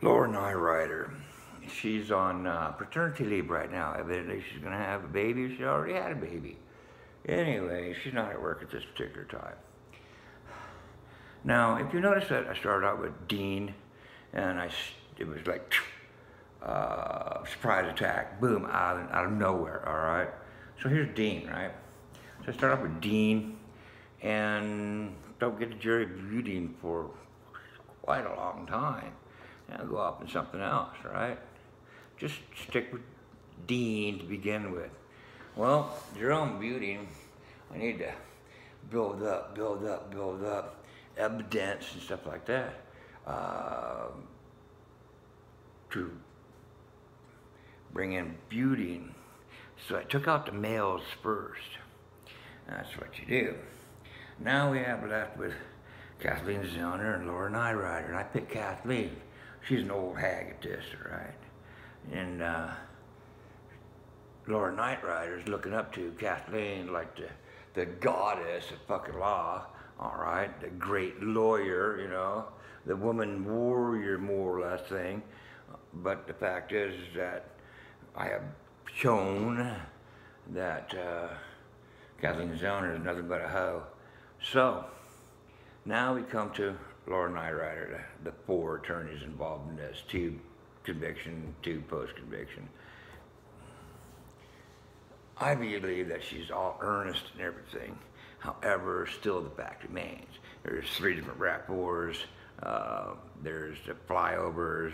Nirider. She's on paternity leave right now. Evidently, she's going to have a baby. She already had a baby. Anyway, she's not at work at this particular time. Now, if you notice that I started out with Dean, and it was like surprise attack, boom, out of nowhere. All right. So here's Dean, right? So I start off with Dean, and don't get to jury Dean for quite a long time. I'll go off in something else, right? Just stick with Dean to begin with. Well, Jerome Beauty, I need to build up evidence and stuff like that to bring in beauty. So I took out the males first. That's what you do. Now we have left with Kathleen Zellner and Nirider, and I picked Kathleen. She's an old hag at this, right? And Nirider's looking up to Kathleen like the goddess of fucking law, all right? The great lawyer, you know, the woman warrior, more or less thing. But the fact is that I have shown that Kathleen Zellner is nothing but a hoe. So now we come to Nirider, the 4 attorneys involved in this, 2 conviction, 2 post-conviction. I believe that she's all earnest and everything. However, still the fact remains. There's 3 different rappors, there's the flyovers,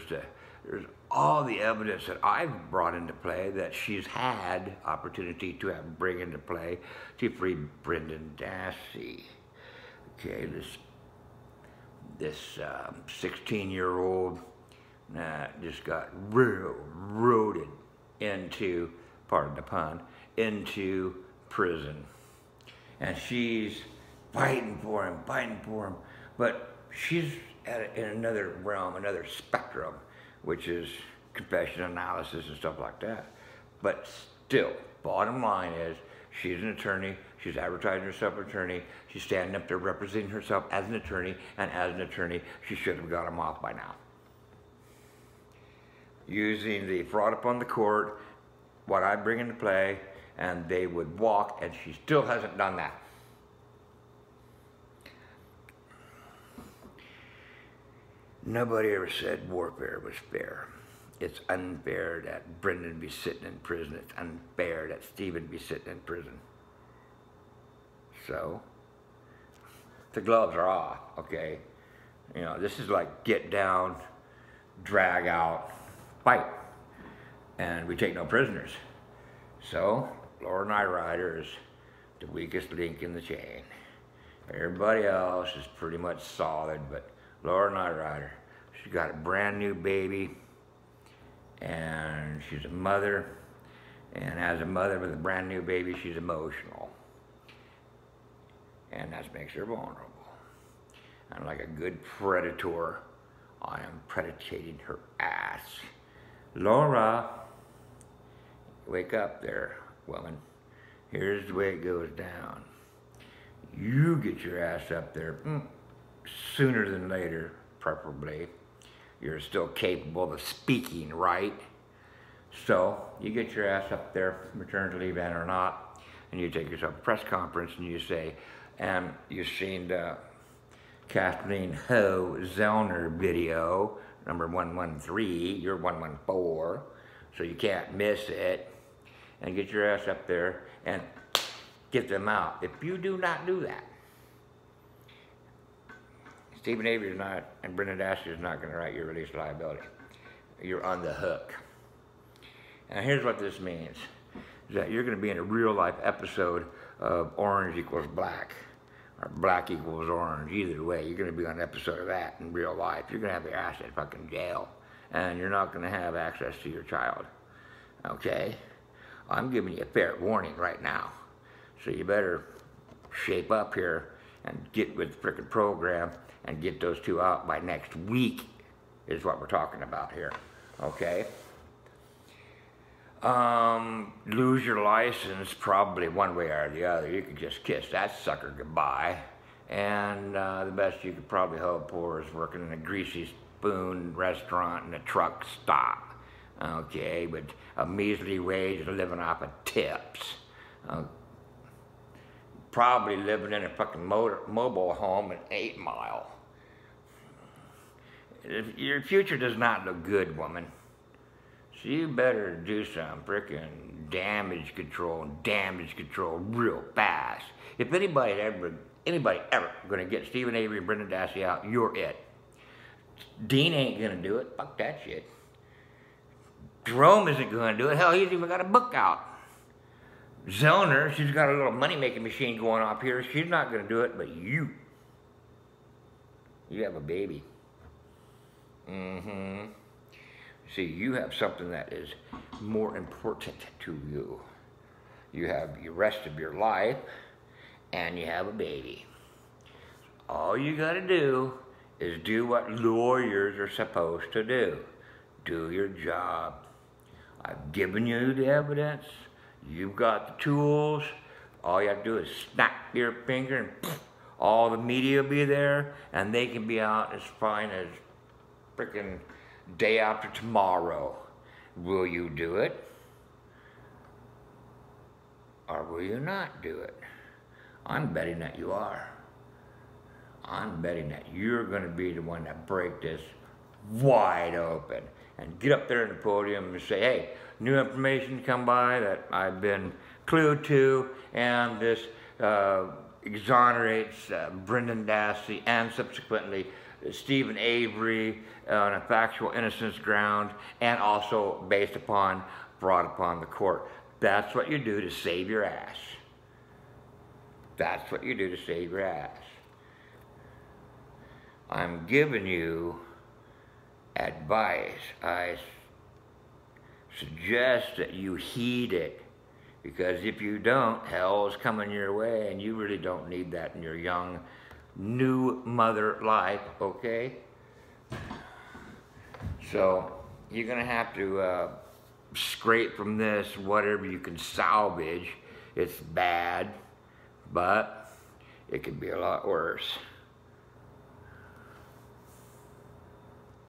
there's all the evidence that I've brought into play that she's had opportunity to bring into play to free Brendan Dassey. Okay, this 16-year-old just got railroaded into, pardon the pun, into prison. And she's fighting for him, but she's in another realm, another spectrum, which is confession analysis and stuff like that. But still, bottom line is, she's an attorney, she's advertising herself as an attorney, she's standing up there representing herself as an attorney, and as an attorney, she should have got him off by now. Using the fraud upon the court, what I bring into play, and they would walk, and she still hasn't done that. Nobody ever said warfare was fair. It's unfair that Brendan be sitting in prison. It's unfair that Stephen be sitting in prison. So, the gloves are off, okay? You know, this is like get down, drag out, fight. And we take no prisoners. So, Nirider is the weakest link in the chain. Everybody else is pretty much solid, but Nirider, she's got a brand new baby, and she's a mother, and as a mother with a brand new baby, she's emotional. And that makes her vulnerable. And like a good predator, I am predating her ass. Laura, wake up there, woman. Here's the way it goes down. You get your ass up there sooner than later, preferably. You're still capable of speaking, right? So you get your ass up there, maternity leave or not, and you take yourself a press conference and you say, and you've seen the Kathleen Ho Zellner video, number 113, you're 114, so you can't miss it, and get your ass up there and get them out. If you do not do that, Stephen Avery is not, and Brendan Dassey is not going to write your release liability. You're on the hook. And here's what this means, is that you're going to be in a real life episode of Orange Equals Black, or Black Equals Orange. Either way, you're going to be on an episode of that in real life. You're going to have your ass in fucking jail, and you're not going to have access to your child. Okay? I'm giving you a fair warning right now. So you better shape up here and get with the frickin' program and get those 2 out by next week is what we're talking about here, okay? Lose your license probably one way or the other. You could just kiss that sucker goodbye. And the best you could probably hope for is working in a greasy spoon restaurant and a truck stop, okay, with a measly wage living off of tips. Probably living in a fucking mobile home in 8 Mile. Your future does not look good, woman. So you better do some frickin' damage control real fast. If anybody ever gonna get Stephen Avery and Brendan Dassey out, you're it. Dean ain't gonna do it. Fuck that shit. Jerome isn't gonna do it. Hell, he's even got a book out. Zellner, she's got a little money-making machine going off here. She's not gonna do it, but you have a baby. See, you have something that is more important to you. You have the rest of your life, and you have a baby. All you gotta do is do what lawyers are supposed to do. Do your job. I've given you the evidence. You've got the tools. All you have to do is snap your finger and poof, all the media will be there, and they can be out as fine as freaking day after tomorrow. Will you do it? Or will you not do it? I'm betting that you are. I'm betting that you're going to be the one that break this wide open and get up there in the podium and say, hey, new information come by that I've been clued to, and this exonerates Brendan Dassey and subsequently Stephen Avery on a factual innocence ground, and also based upon brought upon the court. That's what you do to save your ass. That's what you do to save your ass. I'm giving you advice. I suggest that you heed it, because if you don't, hell is coming your way, and you really don't need that in your young, new mother life, okay? So you're gonna have to scrape from this whatever you can salvage. It's bad, but it could be a lot worse.